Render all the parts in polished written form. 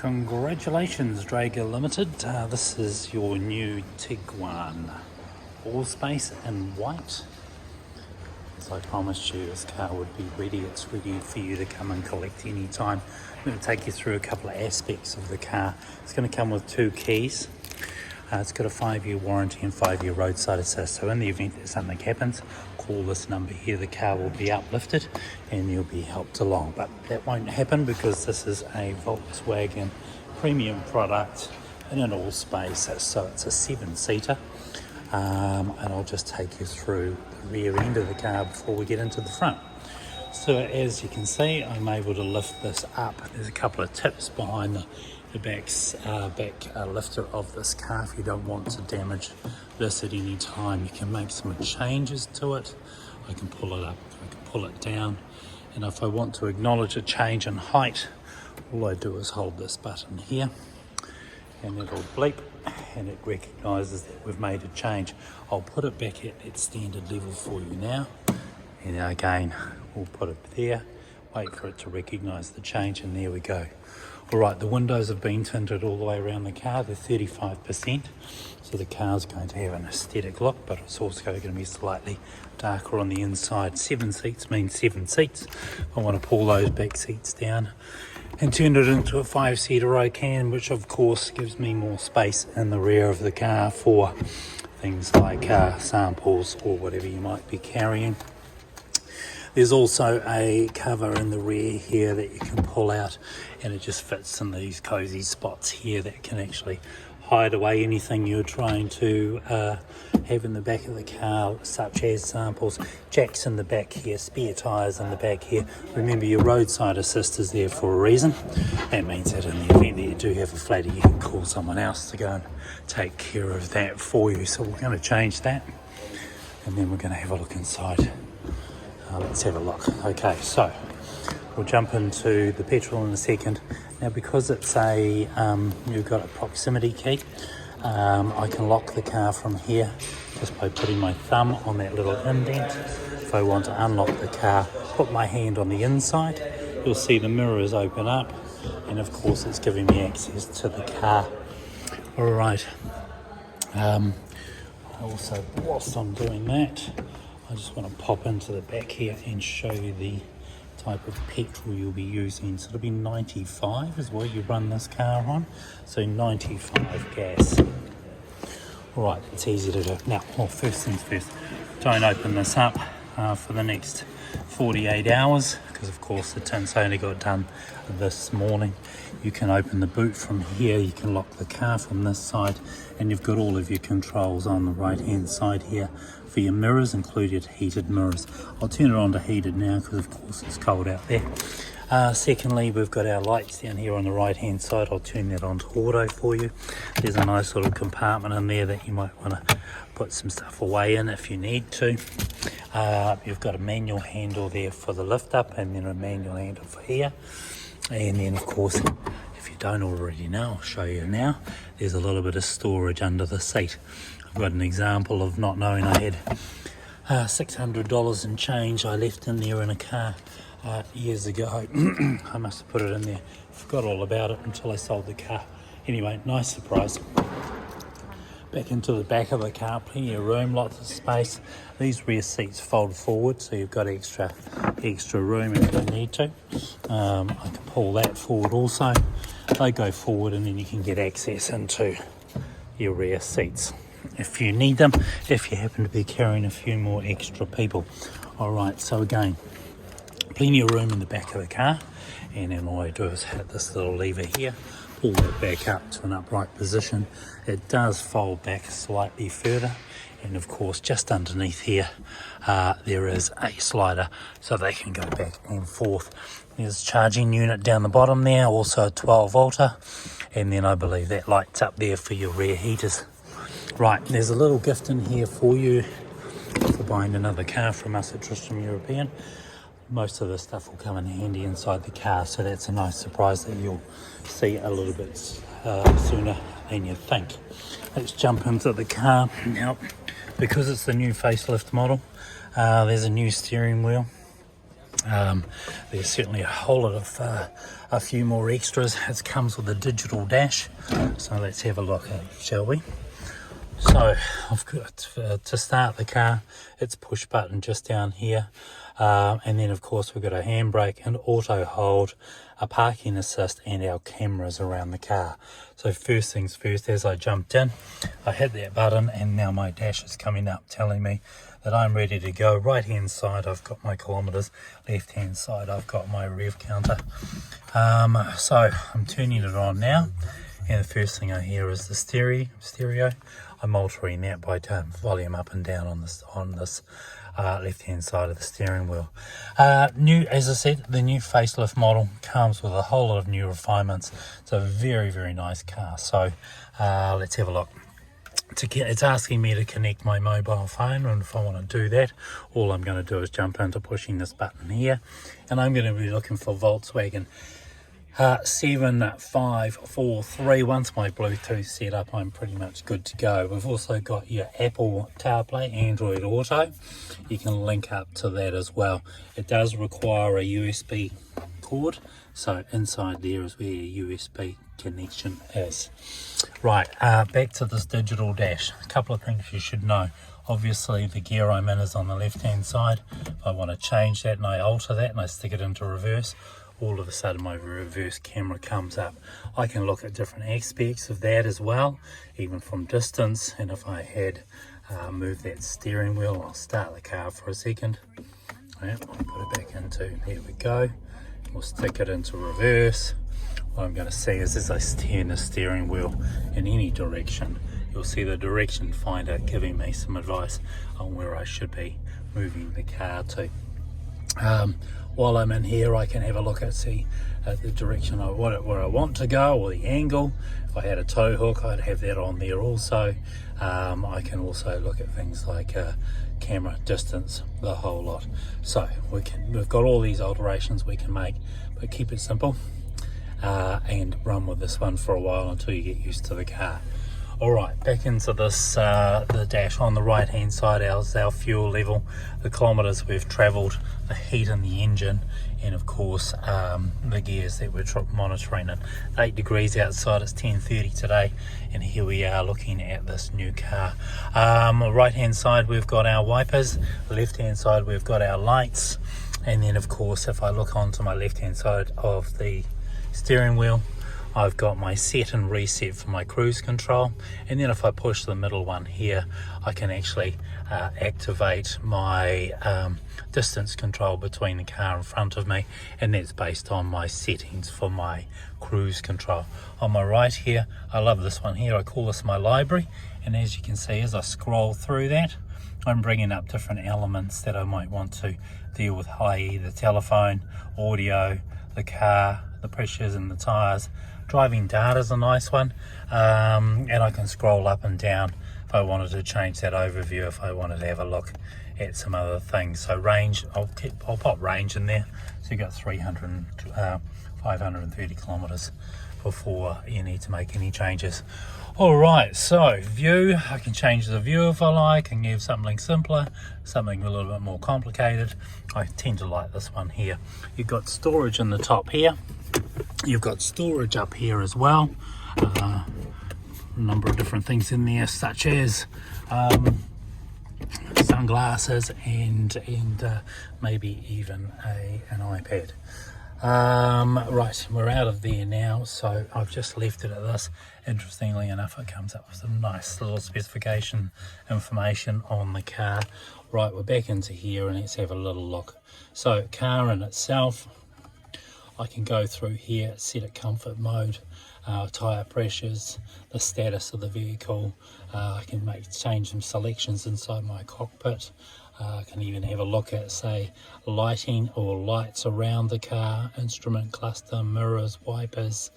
Congratulations, Draeger Limited. This is your new Tiguan. Allspace in white. As I promised you, this car would be ready. It's ready for you to come and collect any time. I'm going to take you through a couple of aspects of the car. It's going to come with 2 keys. It's got a 5-year warranty and 5-year roadside assist. So in the event that something happens, call this number here. The car will be uplifted and you'll be helped along. But that won't happen because this is a Volkswagen premium product in an Allspace. So it's a 7-seater. And I'll just take you through the rear end of the car before we get into the front. So as you can see, I'm able to lift this up. There's a couple of tips behind the back lifter of this car. If you don't want to damage this at any time, you can make some changes to it. I can pull it up, I can pull it down, and if I want to acknowledge a change in height, all I do is hold this button here and it'll bleep and it recognises that we've made a change. I'll put it back at its standard level for you now, and again we'll put it there, wait for it to recognise the change, and there we go. Alright, the windows have been tinted all the way around the car. They're 35%, so the car's going to have an aesthetic look, but it's also going to be slightly darker on the inside. 7 seats means 7 seats. I want to pull those back seats down and turn it into a 5-seater I can, which of course gives me more space in the rear of the car for things like samples or whatever you might be carrying. There's also a cover in the rear here that you can pull out, and it just fits in these cozy spots here that can actually hide away anything you're trying to have in the back of the car, such as samples. Jacks in the back here, spare tyres in the back here. Remember, your roadside assist is there for a reason. That means that in the event that you do have a flatty, you can call someone else to go and take care of that for you. So we're going to change that, and then we're going to have a look inside. Let's have a look. Okay, so we'll jump into the petrol in a second. Now, because it's you've got a proximity key, I can lock the car from here just by putting my thumb on that little indent. If I want to unlock the car, put my hand on the inside, you'll see the mirrors open up, and of course it's giving me access to the car. All right. Also, whilst I'm doing that, I just want to pop into the back here and show you the type of petrol you'll be using. So it'll be 95 is what you run this car on. So 95 gas. Alright, it's easy to do. Now, first things first, don't open this up for the next 48 hours, because of course the tints only got done this morning. You can open the boot from here, you can lock the car from this side, and you've got all of your controls on the right hand side here for your mirrors, included heated mirrors. I'll turn it on to heated now because of course it's cold out there. Secondly, we've got our lights down here on the right hand side. I'll turn that on to auto for you. There's a nice little compartment in there that you might want to put some stuff away in if you need to. You've got a manual handle there for the lift up, and then a manual handle for here. And then of course, if you don't already know, I'll show you now, there's a little bit of storage under the seat. I've got an example of not knowing I had $600 and change I left in there in a car years ago. I must have put it in there, forgot all about it until I sold the car. Anyway, nice surprise. Back into the back of the car, plenty of room, lots of space. These rear seats fold forward, so you've got extra room if you need to. I can pull that forward also. They go forward, and then you can get access into your rear seats if you need them, if you happen to be carrying a few more extra people. Alright, so again, plenty of room in the back of the car, and then all I do is hit this little lever here, pull that back up to an upright position. It does fold back slightly further, and of course just underneath here there is a slider so they can go back and forth. There's a charging unit down the bottom there, also a 12 volter, and then I believe that lights up there for your rear heaters. Right, there's a little gift in here for you for buying another car from us at Tristram European. Most of the stuff will come in handy inside the car, so that's a nice surprise that you'll see a little bit sooner than you think. Let's jump into the car now. Because it's the new facelift model, there's a new steering wheel. There's certainly a whole lot of a few more extras. It comes with a digital dash, so let's have a look at it, shall we? So I've got to start the car, it's push button just down here, and then of course we've got a handbrake and auto hold, a parking assist, and our cameras around the car. So first things first, as I jumped in, I hit that button and now my dash is coming up telling me that I'm ready to go. Right hand side I've got my kilometres, left hand side I've got my rev counter. So I'm turning it on now, and the first thing I hear is the stereo. I'm altering that by volume up and down on this left hand side of the steering wheel. As I said, the new facelift model comes with a whole lot of new refinements. It's a very, very nice car. So let's have a look. It's asking me to connect my mobile phone, and if I want to do that, all I'm going to do is jump into pushing this button here, and I'm going to be looking for Volkswagen 7543. Once my Bluetooth set up, I'm pretty much good to go. We've also got your Apple CarPlay, Android Auto. You can link up to that as well. It does require a USB cord, so inside there is where your USB connection is. Right, back to this digital dash. A couple of things you should know. Obviously the gear I'm in is on the left hand side. If I want to change that and I alter that and I stick it into reverse, all of a sudden my reverse camera comes up. I can look at different aspects of that as well, even from distance. And if I had moved that steering wheel, I'll start the car for a second. Yep, I'll put it back into, there we go. We'll stick it into reverse. What I'm going to see is as I turn the steering wheel in any direction, you'll see the direction finder giving me some advice on where I should be moving the car to. While I'm in here, I can have a look at the direction where I want to go, or the angle. If I had a tow hook, I'd have that on there also. I can also look at things like camera distance, the whole lot. So we've got all these alterations we can make, but keep it simple and run with this one for a while until you get used to the car. Alright, back into this, the dash. On the right hand side is our fuel level, the kilometres we've travelled, the heat in the engine, and of course the gears that we're monitoring. At 8 degrees outside, it's 10:30 today, and here we are looking at this new car. Right hand side we've got our wipers, left hand side we've got our lights, and then of course if I look onto my left hand side of the steering wheel, I've got my set and reset for my cruise control, and then if I push the middle one here, I can actually activate my distance control between the car in front of me, and that's based on my settings for my cruise control. On my right here, I love this one here. I call this my library, and as you can see, as I scroll through that, I'm bringing up different elements that I might want to deal with, i.e. the telephone, audio, the car, the pressures and the tyres. Driving data is a nice one, and I can scroll up and down if I wanted to change that overview, if I wanted to have a look at some other things. So range, I'll pop range in there. So you've got 530 kilometres before you need to make any changes. Alright, so view, I can change the view if I like, and give something simpler, something a little bit more complicated. I tend to like this one here. You've got storage in the top here. You've got storage up here as well. A number of different things in there, such as sunglasses and maybe even an iPad. Right, we're out of there now, so I've just left it at this. Interestingly enough, it comes up with some nice little specification information on the car. Right, we're back into here and let's have a little look. So car in itself, I can go through here, set it comfort mode, tyre pressures, the status of the vehicle. I can change some selections inside my cockpit. I can even have a look at, say, lighting or lights around the car, instrument cluster, mirrors, wipers.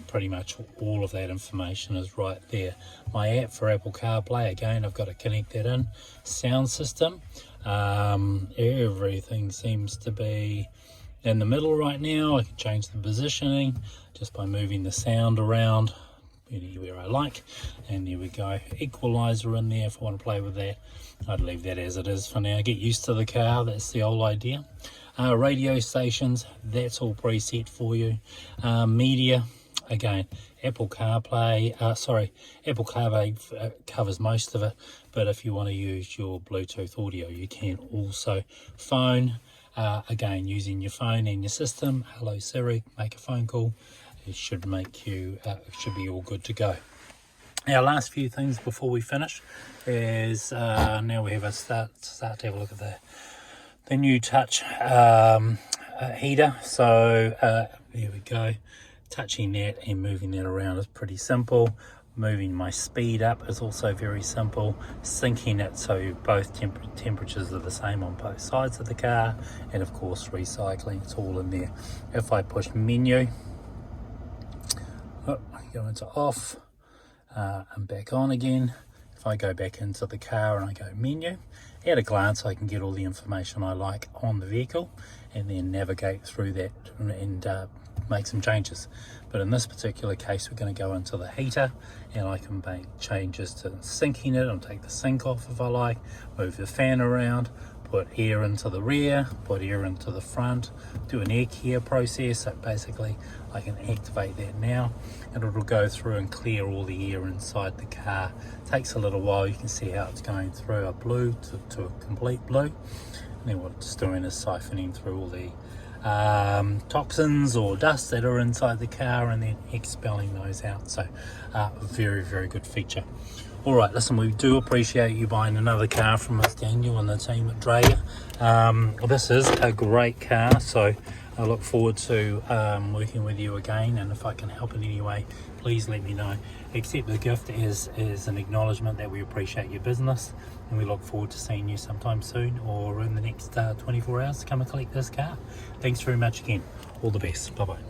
Pretty much all of that information is right there. My app for Apple CarPlay, again, I've got to connect that in. Sound system, everything seems to be in the middle right now. I can change the positioning just by moving the sound around anywhere I like, and there we go. Equalizer in there if I want to play with that. I'd leave that as it is for now. Get used to the car, that's the whole idea. Radio stations, that's all preset for you. Media, again, Apple CarPlay, Apple CarPlay covers most of it, but if you want to use your Bluetooth audio, you can also. Phone, again, using your phone and your system, hello Siri, make a phone call, it should make you, should be all good to go. Now, last few things before we finish is, now we have a start to have a look at the new touch heater. So there we go. Touching that and moving that around is pretty simple. Moving my speed up is also very simple. Syncing it so both temperatures are the same on both sides of the car, and of course recycling, it's all in there. If I push menu, I go into off and back on again. If I go back into the car and I go menu, at a glance I can get all the information I like on the vehicle and then navigate through that and make some changes. But in this particular case, we're going to go into the heater, and I can make changes to syncing it. I'll take the sync off if I like, move the fan around, put air into the rear, put air into the front, do an air care process. So basically I can activate that now, and it'll go through and clear all the air inside the car. It takes a little while. You can see how it's going through a blue to a complete blue, and then what it's doing is siphoning through all the toxins or dust that are inside the car and then expelling those out. So very, very good feature. All right, listen, we do appreciate you buying another car from us, Daniel and the team at Draeger. This is a great car, so I look forward to working with you again, and if I can help in any way, please let me know. Accept the gift as an acknowledgement that we appreciate your business, and we look forward to seeing you sometime soon or in the next 24 hours to come and collect this car. Thanks very much again. All the best. Bye-bye.